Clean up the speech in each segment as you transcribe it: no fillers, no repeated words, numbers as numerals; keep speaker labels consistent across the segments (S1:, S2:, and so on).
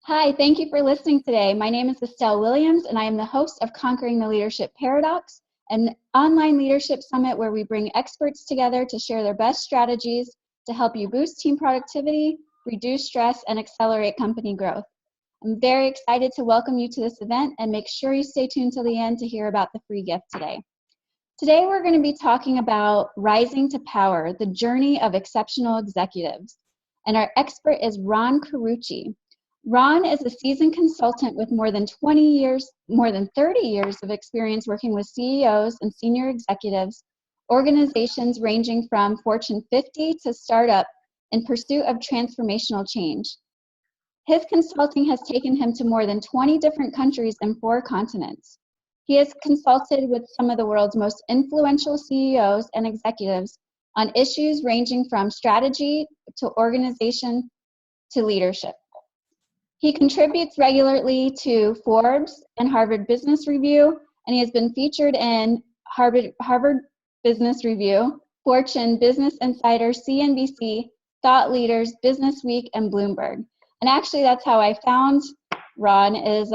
S1: Hi, thank you for listening today. My name is Estelle Williams, and I am the host of Conquering the Leadership Paradox, an online leadership summit where we bring experts together to share their best strategies to help you boost team productivity, reduce stress, and accelerate company growth. I'm very excited to welcome you to this event, and make sure you stay tuned till the end to hear about the free gift today. Today, we're going to be talking about rising to power, the journey of exceptional executives. And our expert is Ron Carucci. Ron is a seasoned consultant with more than 30 years of experience working with CEOs and senior executives, organizations ranging from Fortune 50 to startup in pursuit of transformational change. His consulting has taken him to more than 20 different countries and 4 continents. He has consulted with some of the world's most influential CEOs and executives on issues ranging from strategy to organization to leadership. He contributes regularly to Forbes and Harvard Business Review, and he has been featured in Harvard Business Review, Fortune, Business Insider, CNBC, Thought Leaders, Business Week, and Bloomberg. And actually, that's how I found Ron, is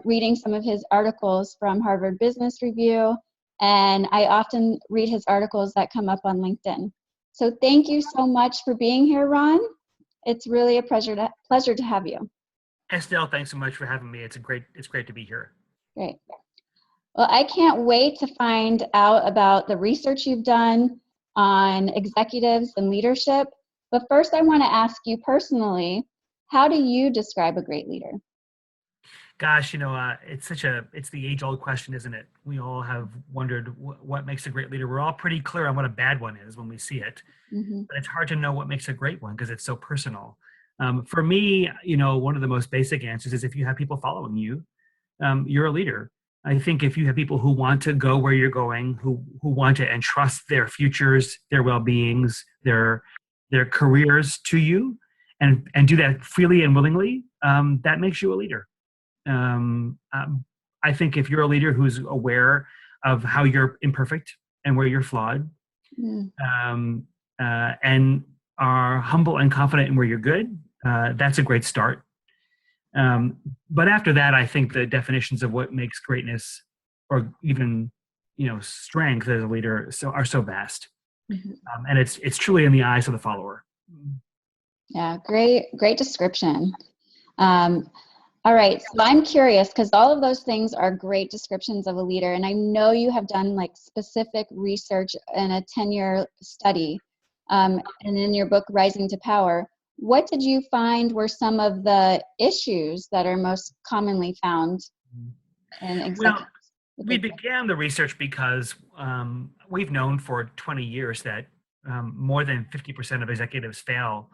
S1: reading some of his articles from Harvard Business Review, and I often read his articles that come up on LinkedIn. So thank you so much for being here, Ron. It's really a pleasure to have you.
S2: Estelle, thanks so much for having me. It's great to be here.
S1: Great. Well, I can't wait to find out about the research you've done on executives and leadership. But first, I want to ask you personally, how do you describe a great leader?
S2: Gosh, it's the age-old question, isn't it? We all have wondered what makes a great leader. We're all pretty clear on what a bad one is when we see it, but it's hard to know what makes a great one because it's so personal. For me, one of the most basic answers is if you have people following you, you're a leader. I think if you have people who want to go where you're going, who want to entrust their futures, their well-beings, their careers to you, and do that freely and willingly, that makes you a leader. I think if you're a leader who's aware of how you're imperfect and where you're flawed, and are humble and confident in where you're good, that's a great start. But after that, I think the definitions of what makes greatness, or even strength as a leader, are so vast, and it's truly in the eyes of the follower.
S1: Yeah, great description. All right, so I'm curious because all of those things are great descriptions of a leader, and I know you have done specific research in a 10-year study, and in your book, Rising to Power. What did you find were some of the issues that are most commonly found in executives?
S2: Well, we began the research because we've known for 20 years that more than 50% of executives fail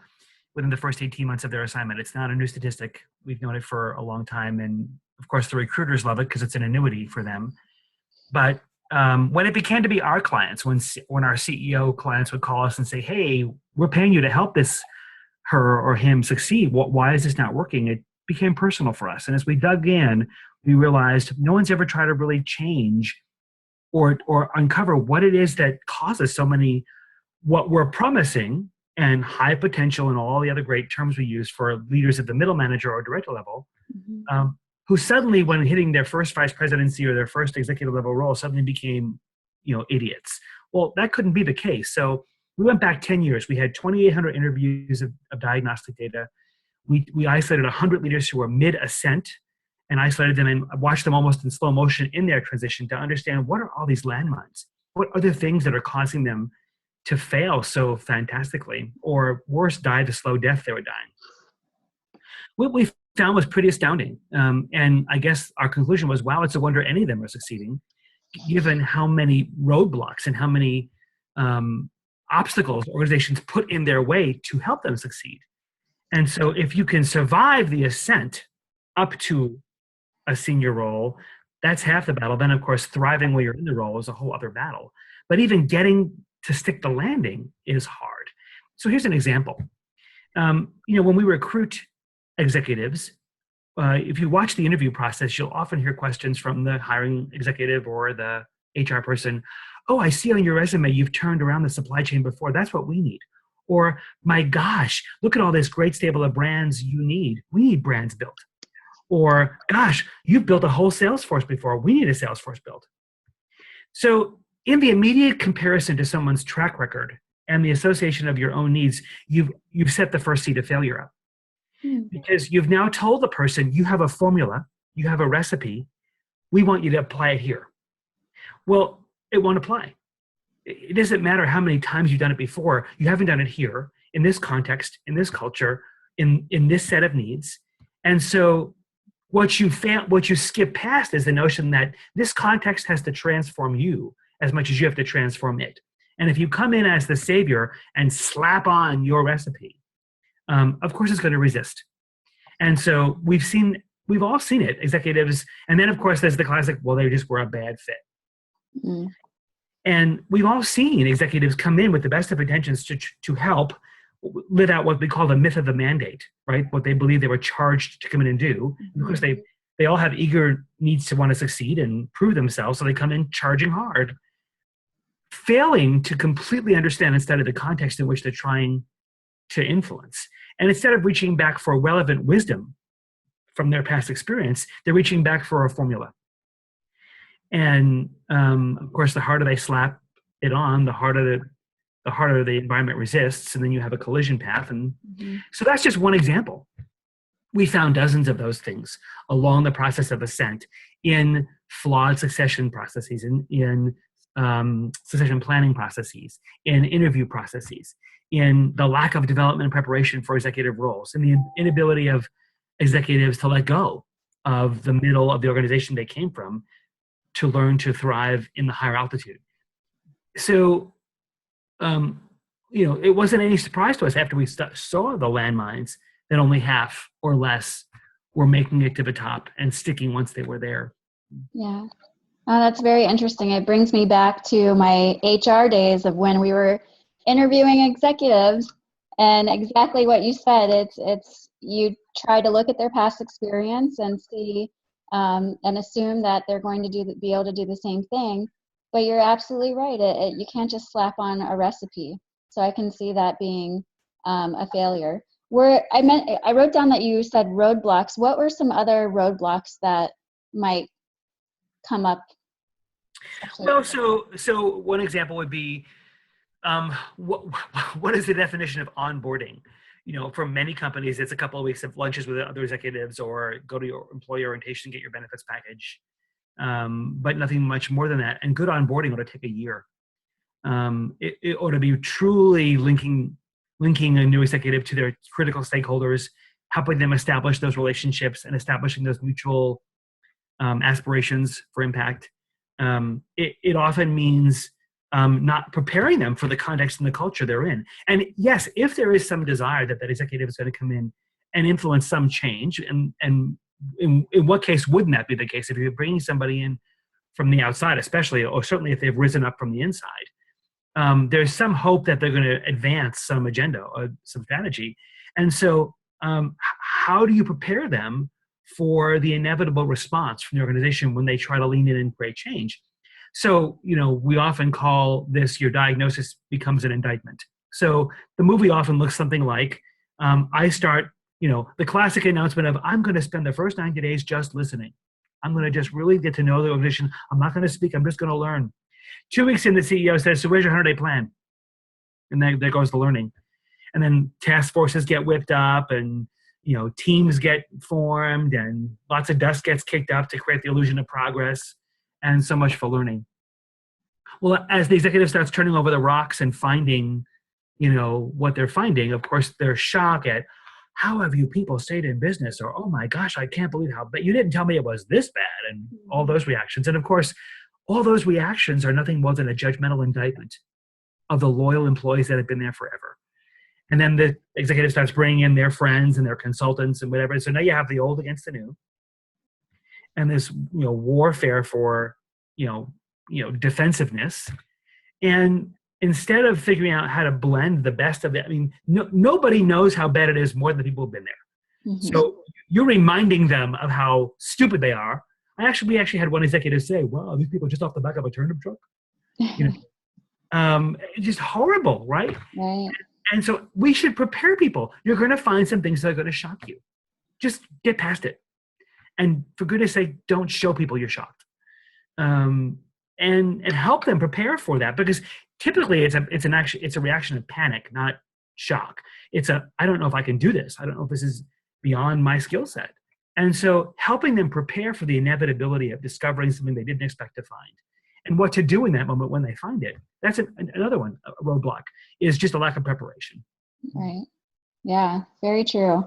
S2: within the first 18 months of their assignment. It's not a new statistic. We've known it for a long time. And of course, the recruiters love it because it's an annuity for them. But when it began to be our clients, when our CEO clients would call us and say, hey, we're paying you to help her or him succeed. Why is this not working? It became personal for us. And as we dug in, we realized no one's ever tried to really change or uncover what it is that causes so many, what we're promising, and high potential and all the other great terms we use for leaders at the middle manager or director level, who suddenly, when hitting their first vice presidency or their first executive level role, suddenly became, idiots. Well, that couldn't be the case. So we went back 10 years. We had 2,800 interviews of diagnostic data. We isolated 100 leaders who were mid-ascent and isolated them and watched them almost in slow motion in their transition to understand what are all these landmines? What are the things that are causing them to fail so fantastically, or worse, die the slow death they were dying? What we found was pretty astounding. And I guess our conclusion was, wow, it's a wonder any of them are succeeding, given how many roadblocks and how many obstacles organizations put in their way to help them succeed. And so if you can survive the ascent up to a senior role, that's half the battle. Then, of course, thriving while you're in the role is a whole other battle. But even getting to stick the landing is hard. So here's an example. When we recruit executives, if you watch the interview process, you'll often hear questions from the hiring executive or the HR person. Oh, I see on your resume you've turned around the supply chain before. That's what we need. Or, my gosh, look at all this great stable of brands you need. We need brands built. Or, gosh, you've built a whole sales force before. We need a sales force built. So in the immediate comparison to someone's track record and the association of your own needs, you've set the first seed of failure up. Because you've now told the person, you have a formula, you have a recipe, we want you to apply it here. Well, it won't apply. It doesn't matter how many times you've done it before, you haven't done it here, in this context, in this culture, in this set of needs. And so what you skip past is the notion that this context has to transform you as much as you have to transform it. And if you come in as the savior and slap on your recipe, of course it's going to resist. And so we've all seen it, executives. And then of course there's the classic, well, they just were a bad fit. Mm. And we've all seen executives come in with the best of intentions to help live out what we call the myth of the mandate, right? What they believe they were charged to come in and do. And of course, they all have eager needs to want to succeed and prove themselves, so they come in charging hard, failing to completely understand and study the context in which they're trying to influence. And instead of reaching back for relevant wisdom from their past experience, they're reaching back for a formula. And of course, the harder they slap it on, the harder the environment resists, and then you have a collision path. And so that's just one example. We found dozens of those things along the process of ascent in flawed succession processes, in succession planning processes, in interview processes, in the lack of development and preparation for executive roles, in the inability of executives to let go of the middle of the organization they came from to learn to thrive in the higher altitude. So, it wasn't any surprise to us after we saw the landmines that only half or less were making it to the top and sticking once they were there.
S1: Yeah. That's very interesting. It brings me back to my HR days of when we were interviewing executives, and exactly what you said. It's you try to look at their past experience and see and assume that they're going to be able to do the same thing. But you're absolutely right. You can't just slap on a recipe. So I can see that being a failure. I wrote down that you said roadblocks. What were some other roadblocks that might come up?
S2: Well, so one example would be, what is the definition of onboarding? For many companies, it's a couple of weeks of lunches with other executives or go to your employee orientation, get your benefits package. But nothing much more than that. And good onboarding ought to take a year. It ought to be truly linking a new executive to their critical stakeholders, helping them establish those relationships and establishing those mutual aspirations for impact. It often means not preparing them for the context and the culture they're in. And yes, if there is some desire that executive is going to come in and influence some change, and in what case wouldn't that be the case? If you're bringing somebody in from the outside, especially, or certainly if they've risen up from the inside, there's some hope that they're going to advance some agenda or some strategy. And so how do you prepare them for the inevitable response from the organization when they try to lean in and create change? So, we often call this your diagnosis becomes an indictment. So the movie often looks something like, I start, the classic announcement of, I'm going to spend the first 90 days just listening. I'm going to just really get to know the organization. I'm not going to speak. I'm just going to learn. 2 weeks in, the CEO says, so where's your 100-day plan? And then there goes the learning. And then task forces get whipped up and, teams get formed and lots of dust gets kicked up to create the illusion of progress, and so much for learning. Well, as the executive starts turning over the rocks and finding, what they're finding, of course, they're shocked at, how have you people stayed in business? Or, oh my gosh, I can't believe but you didn't tell me it was this bad, and all those reactions. And of course, all those reactions are nothing more than a judgmental indictment of the loyal employees that have been there forever. And then the executive starts bringing in their friends and their consultants and whatever. So now you have the old against the new, and this warfare for defensiveness. And instead of figuring out how to blend the best of it, nobody knows how bad it is more than the people who've been there. Mm-hmm. So you're reminding them of how stupid they are. We actually had one executive say, "Wow, these people are just off the back of a turnip truck." It's just horrible, right?
S1: Right.
S2: And so we should prepare people. You're going to find some things that are going to shock you. Just get past it. And for goodness sake, don't show people you're shocked. And help them prepare for that, because typically it's a reaction of panic, not shock. I don't know if I can do this. I don't know if this is beyond my skill set. And so helping them prepare for the inevitability of discovering something they didn't expect to find and what to do in that moment when they find it. That's another one, a roadblock, is just a lack of preparation.
S1: Right. Yeah, very true.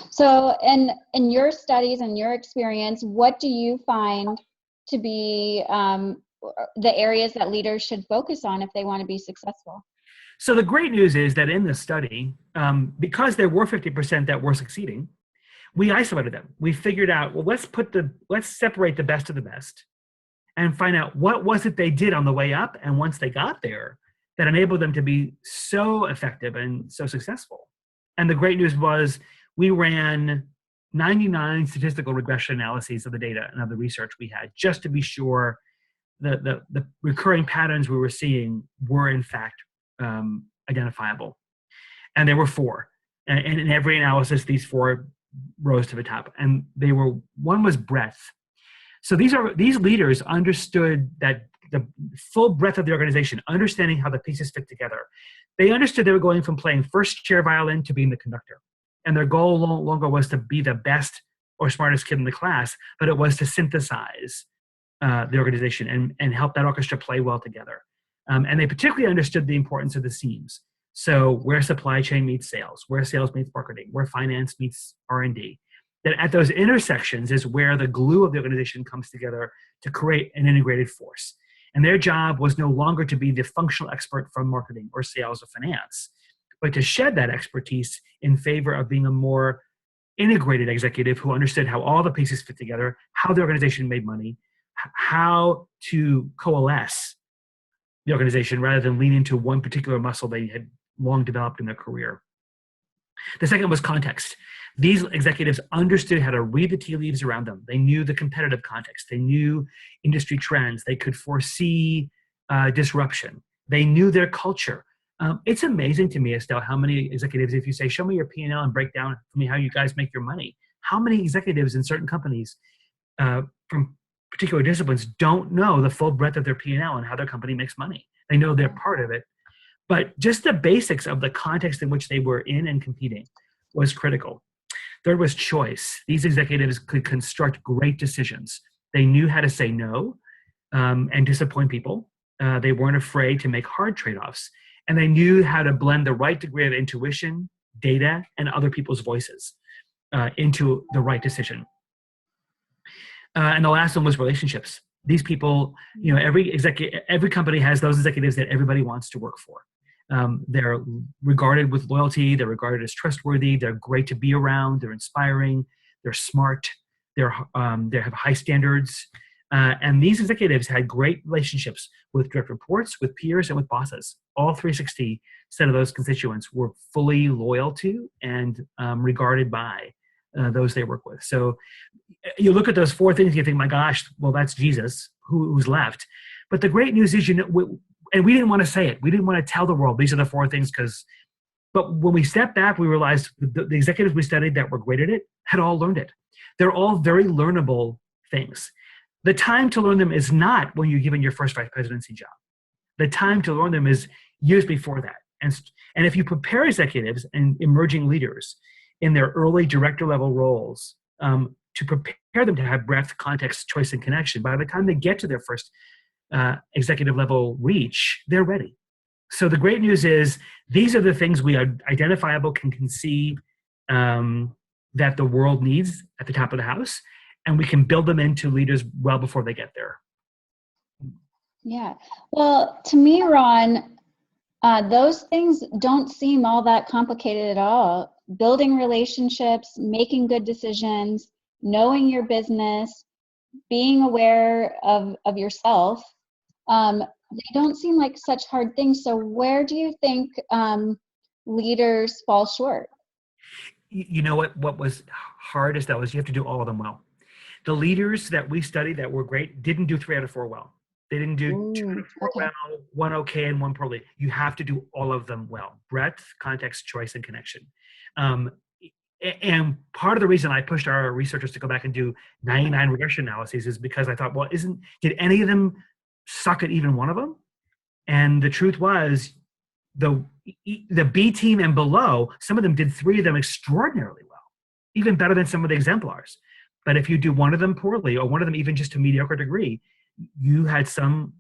S1: So in your studies and your experience, what do you find to be the areas that leaders should focus on if they want to be successful?
S2: So the great news is that in this study, because there were 50% that were succeeding, we isolated them. We figured out, well, let's separate the best of the best and find out what was it they did on the way up and once they got there that enabled them to be so effective and so successful. And the great news was we ran 99 statistical regression analyses of the data and of the research we had, just to be sure the recurring patterns we were seeing were in fact identifiable. And there were four. And in every analysis, these four rose to the top. And one was breadth. So these leaders understood that the full breadth of the organization, understanding how the pieces fit together. They understood they were going from playing first chair violin to being the conductor. And their goal no longer was to be the best or smartest kid in the class, but it was to synthesize the organization and help that orchestra play well together. And they particularly understood the importance of the seams. So where supply chain meets sales, where sales meets marketing, where finance meets R&D. That at those intersections is where the glue of the organization comes together to create an integrated force. And their job was no longer to be the functional expert from marketing or sales or finance, but to shed that expertise in favor of being a more integrated executive who understood how all the pieces fit together, how the organization made money, how to coalesce the organization rather than lean into one particular muscle they had long developed in their career. The second was context. These executives understood how to read the tea leaves around them. They knew the competitive context. They knew industry trends. They could foresee disruption. They knew their culture. It's amazing to me, Estelle, how many executives, if you say, show me your P&L and break down for me how you guys make your money, how many executives in certain companies from particular disciplines don't know the full breadth of their P&L and how their company makes money. They know they're part of it. But just the basics of the context in which they were in and competing was critical. Third was choice. These executives could construct great decisions. They knew how to say no and disappoint people. They weren't afraid to make hard trade-offs. And they knew how to blend the right degree of intuition, data, and other people's voices into the right decision. And the last one was relationships. These people, every company has those executives that everybody wants to work for. They're regarded with loyalty. They're regarded as trustworthy. They're great to be around. They're inspiring. They're smart. They have high standards. And these executives had great relationships with direct reports, with peers, and with bosses. All 360 set of those constituents were fully loyal to and regarded by those they work with. So you look at those four things, you think, my gosh, well, that's Jesus, who's left. But the great news is, and we didn't want to say it. We didn't want to tell the world these are the four things but when we stepped back, we realized the executives we studied that were great at it had all learned it. They're all very learnable things. The time to learn them is not when you're given your first vice presidency job. The time to learn them is years before that. And if you prepare executives and emerging leaders in their early director level roles to prepare them to have breadth, context, choice, and connection, by the time they get to their first executive level reach, they're ready. So the great news is these are the things we identifiable can see that the world needs at the top of the house, and we can build them into leaders well before they get there.
S1: Yeah. Well, to me, Ron, those things don't seem all that complicated at all. Building relationships, making good decisions, knowing your business, being aware of yourself, they don't seem like such hard things. So where do you think leaders fall short?
S2: You know what was hardest, though, is you have to do all of them well. The leaders that we studied that were great didn't do 3 out of 4 well. They didn't do 2 out of 4 well, 1 okay, and 1 poorly. You have to do all of them well. Breadth, context, choice, and connection. And part of the reason I pushed our researchers to go back and do 99 regression analyses is because I thought, well, did any of them suck at even one of them? And the truth was, the B team and below, some of them did 3 of them extraordinarily well, even better than some of the exemplars. But if you do one of them poorly, or one of them even just to mediocre degree, you had some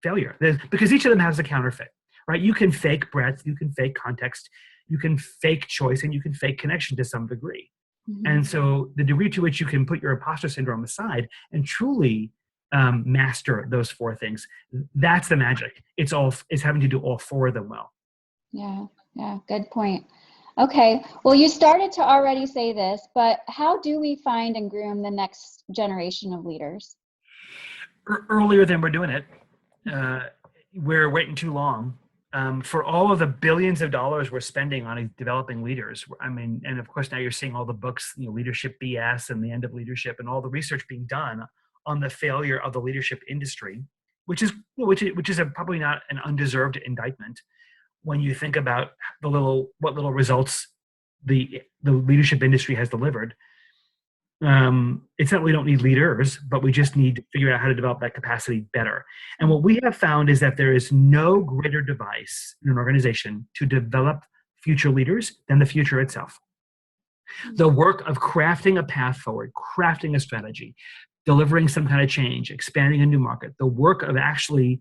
S2: failure. Because each of them has a counterfeit, right? You can fake breadth, you can fake context, you can fake choice, and you can fake connection to some degree. Mm-hmm. And so the degree to which you can put your imposter syndrome aside and truly master those 4 things, that's the magic. It's having to do all 4 of them well.
S1: Yeah, good point. Okay, well, you started to already say this, but how do we find and groom the next generation of leaders?
S2: Earlier than we're doing it. We're waiting too long. For all of the billions of dollars we're spending on developing leaders, I mean, and of course now you're seeing all the books, Leadership BS and the End of Leadership, and all the research being done on the failure of the leadership industry, which is probably not an undeserved indictment when you think about what little results the leadership industry has delivered. It's not we don't need leaders, but we just need to figure out how to develop that capacity better. And what we have found is that there is no greater device in an organization to develop future leaders than the future itself. The work of crafting a path forward, crafting a strategy, delivering some kind of change, expanding a new market, the work of actually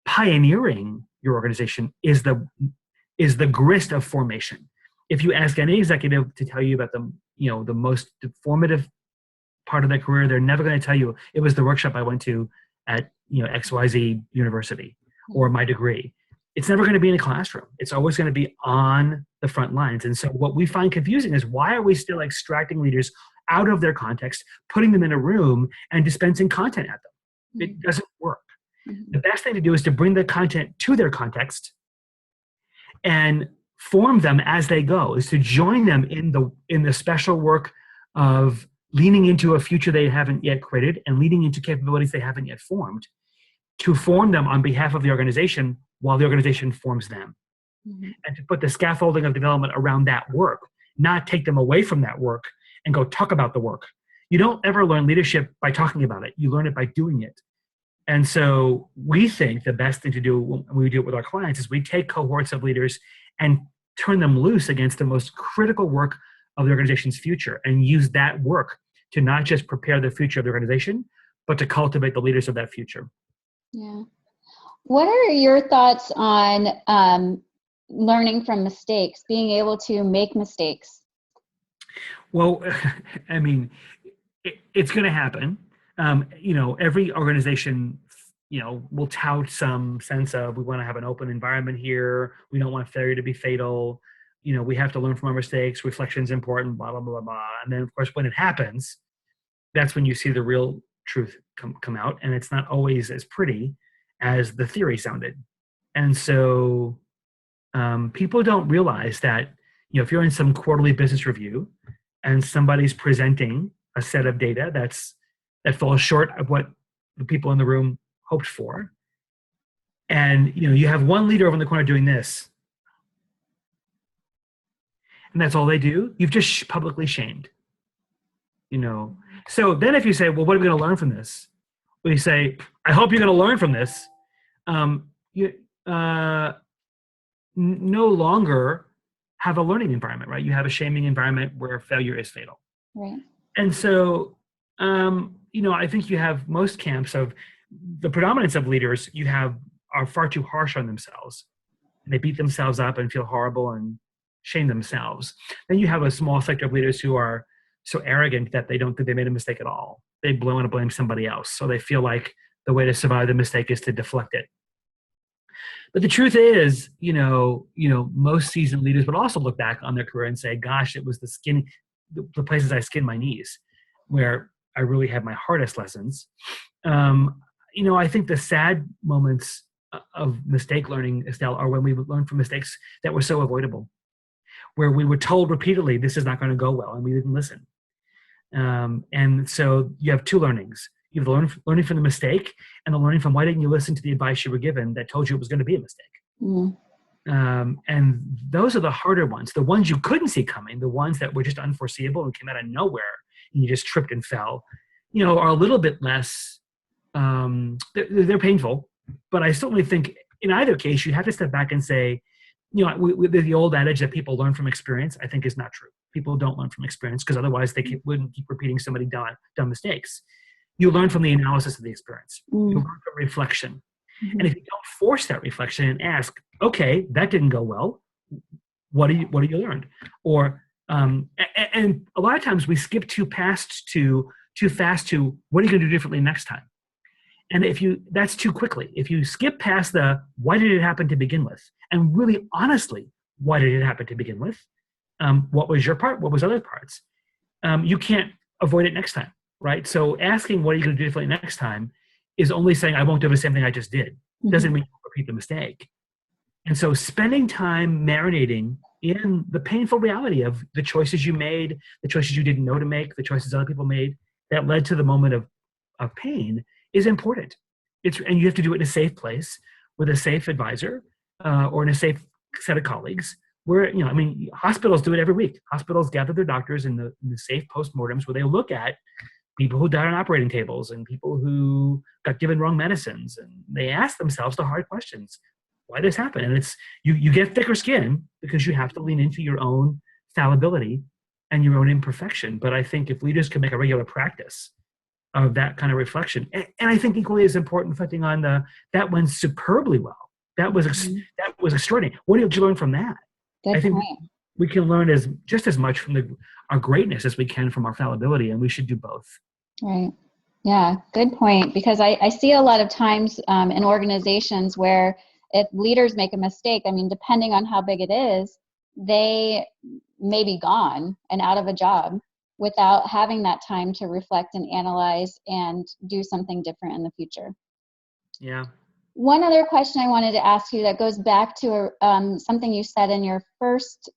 S2: pioneering your organization is the grist of formation. If you ask any executive to tell you about the most formative part of their career, they're never going to tell you it was the workshop I went to at XYZ university or my degree. It's never going to be in a classroom. It's always going to be on the front lines. And so what we find confusing is, why are we still extracting leaders out of their context, putting them in a room and dispensing content at them? It doesn't work. The best thing to do is to bring the content to their context and form them as they go, is to join them in the special work of leaning into a future they haven't yet created and leaning into capabilities they haven't yet formed, to form them on behalf of the organization while the organization forms them. Mm-hmm. And to put the scaffolding of development around that work, not take them away from that work and go talk about the work. You don't ever learn leadership by talking about it. You learn it by doing it. And so we think the best thing to do when we do it with our clients is we take cohorts of leaders and turn them loose against the most critical work of the organization's future, and use that work to not just prepare the future of the organization, but to cultivate the leaders of that future.
S1: Yeah. What are your thoughts on learning from mistakes, being able to make mistakes?
S2: Well, I mean, it's going to happen. Every organization, will tout some sense of, we want to have an open environment here. We don't want failure to be fatal. We have to learn from our mistakes. Reflection's important, blah, blah, blah, blah. And then, of course, when it happens, that's when you see the real truth come out. And it's not always as pretty as the theory sounded. And so people don't realize that, if you're in some quarterly business review and somebody's presenting a set of data that falls short of what the people in the room hoped for, and you have one leader over in the corner doing this, and that's all they do, you've just publicly shamed. So then if you say, well, what are we going to learn from this? Well, you say, I hope you're going to learn from this. You no longer have a learning environment, right? You have a shaming environment where failure is fatal.
S1: Right.
S2: And so, I think you have most camps of the predominance of leaders are far too harsh on themselves. And they beat themselves up and feel horrible and shame themselves. Then you have a small sector of leaders who are so arrogant that they don't think they made a mistake at all. They want to blame somebody else. So they feel like the way to survive the mistake is to deflect it. But the truth is, most seasoned leaders would also look back on their career and say, gosh, it was the places I skinned my knees where I really had my hardest lessons. I think the sad moments of mistake learning, Estelle, are when we would learn from mistakes that were so avoidable, where we were told repeatedly, this is not going to go well, and we didn't listen. And so you have two learnings. You have the learning from the mistake, and the learning from why didn't you listen to the advice you were given that told you it was going to be a mistake.
S1: Mm.
S2: And those are the harder ones, the ones you couldn't see coming, the ones that were just unforeseeable and came out of nowhere and you just tripped and fell, are a little bit less, they're painful. But I certainly think in either case, you have to step back and say, the old adage that people learn from experience, I think is not true. People don't learn from experience because otherwise they wouldn't keep repeating somebody dumb mistakes. You learn from the analysis of the experience. You learn from reflection. And if you don't force that reflection and ask, okay, that didn't go well, what do you learned? Or and a lot of times we skip too fast to what are you going to do differently next time? And that's too quickly. If you skip past the why did it happen to begin with, and really honestly, why did it happen to begin with? What was your part? What was other parts? You can't avoid it next time, right? So asking what are you going to do differently next time is only saying I won't do the same thing I just did. Doesn't mean you repeat the mistake. And so spending time marinating in the painful reality of the choices you made, the choices you didn't know to make, the choices other people made that led to the moment of pain is important. And you have to do it in a safe place with a safe advisor or in a safe set of colleagues where, hospitals do it every week. Hospitals gather their doctors in the safe postmortems where they look at people who died on operating tables and people who got given wrong medicines. And they ask themselves the hard questions. Why this happen? And it's you get thicker skin because you have to lean into your own fallibility and your own imperfection. But I think if leaders can make a regular practice of that kind of reflection, and I think equally as important, reflecting on that went superbly well. That was extraordinary. What did you learn from that?
S1: Good
S2: I think
S1: point.
S2: we can learn just as much from our greatness as we can from our fallibility, and we should do both.
S1: Right. Yeah, good point. Because I see a lot of times in organizations where if leaders make a mistake, depending on how big it is, they may be gone and out of a job without having that time to reflect and analyze and do something different in the future.
S2: Yeah.
S1: One other question I wanted to ask you that goes back to something you said in your first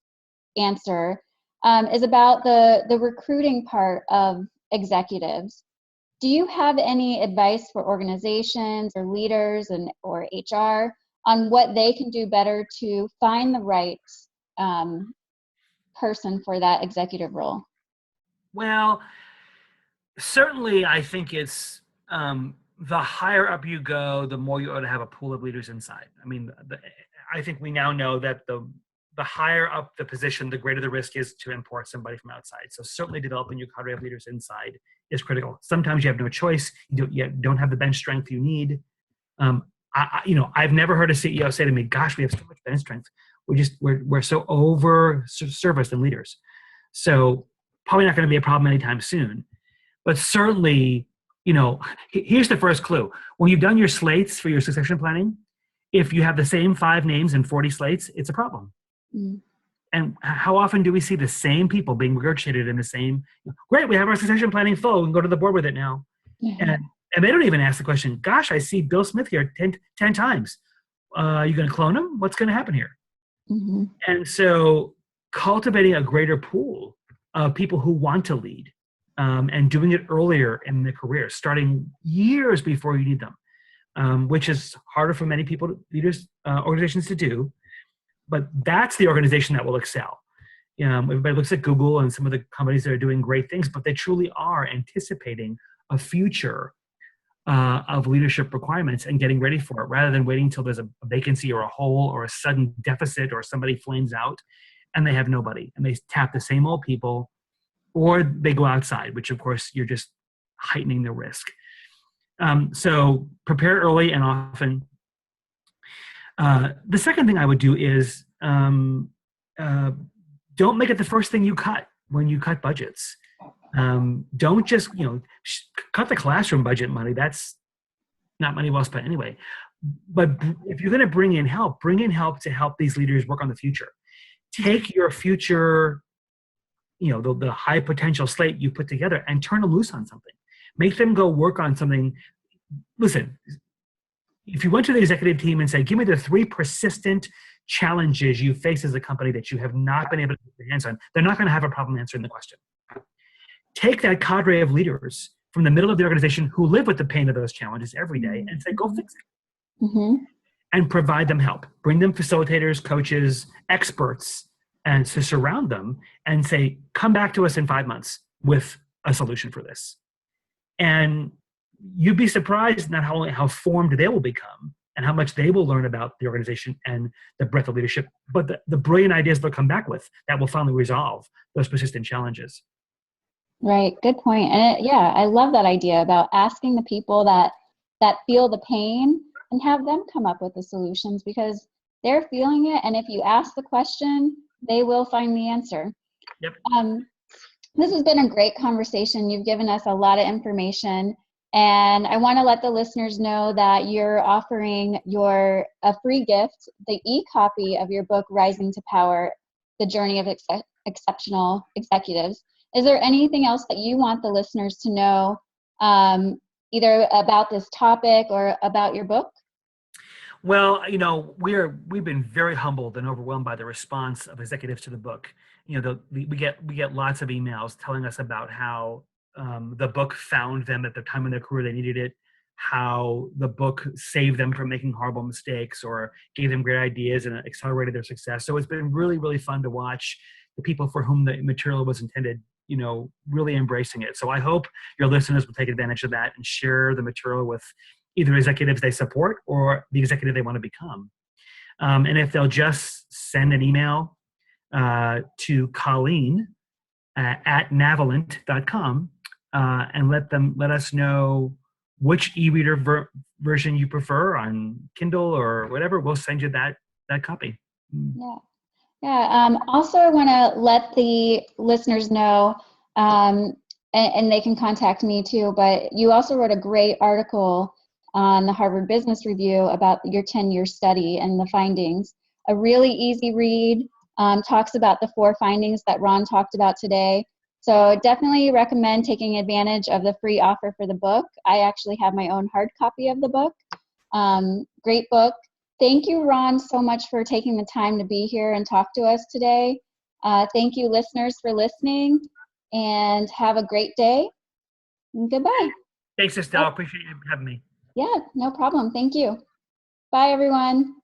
S1: answer is about the recruiting part of executives. Do you have any advice for organizations or leaders or HR on what they can do better to find the right person for that executive role?
S2: Well, certainly I think it's the higher up you go, the more you ought to have a pool of leaders inside. I think we now know that the higher up the position, the greater the risk is to import somebody from outside. So certainly developing your cadre of leaders inside is critical. Sometimes you have no choice. You don't have the bench strength you need. I've never heard a CEO say to me, "Gosh, we have so much bench strength. We're so over serviced in leaders." So probably not going to be a problem anytime soon. But certainly, here's the first clue. When you've done your slates for your succession planning, if you have the same 5 names in 40 slates, it's a problem. Mm. And how often do we see the same people being regurgitated in the same, great, we have our succession planning full, we can go to the board with it now. Yeah. And they don't even ask the question, gosh, I see Bill Smith here 10 times. You going to clone him? What's going to happen here? Mm-hmm. And so cultivating a greater pool of people who want to lead and doing it earlier in the career, starting years before you need them, which is harder for many people, leaders, organizations to do. But that's the organization that will excel. Everybody looks at Google and some of the companies that are doing great things, but they truly are anticipating a future of leadership requirements and getting ready for it rather than waiting until there's a vacancy or a hole or a sudden deficit or somebody flames out and they have nobody and they tap the same old people or they go outside, which of course you're just heightening the risk. So prepare early and often. The second thing I would do is don't make it the first thing you cut when you cut budgets. Don't just, cut the classroom budget money. That's not money well spent anyway. But if you're going to bring in help to help these leaders work on the future. Take your future, the high potential slate you put together and turn them loose on something. Make them go work on something. Listen, if you went to the executive team and said, give me the 3 persistent challenges you face as a company that you have not been able to put your hands on, they're not going to have a problem answering the question. Take that cadre of leaders from the middle of the organization who live with the pain of those challenges every day and say, go fix it. Mm-hmm. and provide them help. Bring them facilitators, coaches, experts, and to surround them and say, come back to us in 5 months with a solution for this. And you'd be surprised not only how formed they will become and how much they will learn about the organization and the breadth of leadership, but the brilliant ideas they'll come back with that will finally resolve those persistent challenges.
S1: Right. Good point. And yeah, I love that idea about asking the people that feel the pain and have them come up with the solutions, because they're feeling it. And if you ask the question, they will find the answer.
S2: Yep.
S1: This has been a great conversation. You've given us a lot of information. And I want to let the listeners know that you're offering a free gift, the e-copy of your book, Rising to Power, The Journey of Exceptional Executives. Is there anything else that you want the listeners to know, either about this topic or about your book?
S2: Well, we've been very humbled and overwhelmed by the response of executives to the book. We get lots of emails telling us about how the book found them at the time in their career they needed it, how the book saved them from making horrible mistakes or gave them great ideas and accelerated their success. So it's been really, really fun to watch the people for whom the material was intended, really embracing it. So I hope your listeners will take advantage of that and share the material with either executives they support or the executive they want to become. And if they'll just send an email to Colleen at navalent.com and let us know which e-reader version you prefer on Kindle or whatever, we'll send you that copy.
S1: Yeah. Yeah. Also, I want to let the listeners know, and they can contact me too, but you also wrote a great article on the Harvard Business Review about your 10-year study and the findings. A really easy read, talks about the 4 findings that Ron talked about today. So definitely recommend taking advantage of the free offer for the book. I actually have my own hard copy of the book. Great book. Thank you, Ron, so much for taking the time to be here and talk to us today. Thank you, listeners, for listening, and have a great day. And goodbye.
S2: Thanks, Estelle. Appreciate you having me.
S1: Yeah, no problem. Thank you. Bye, everyone.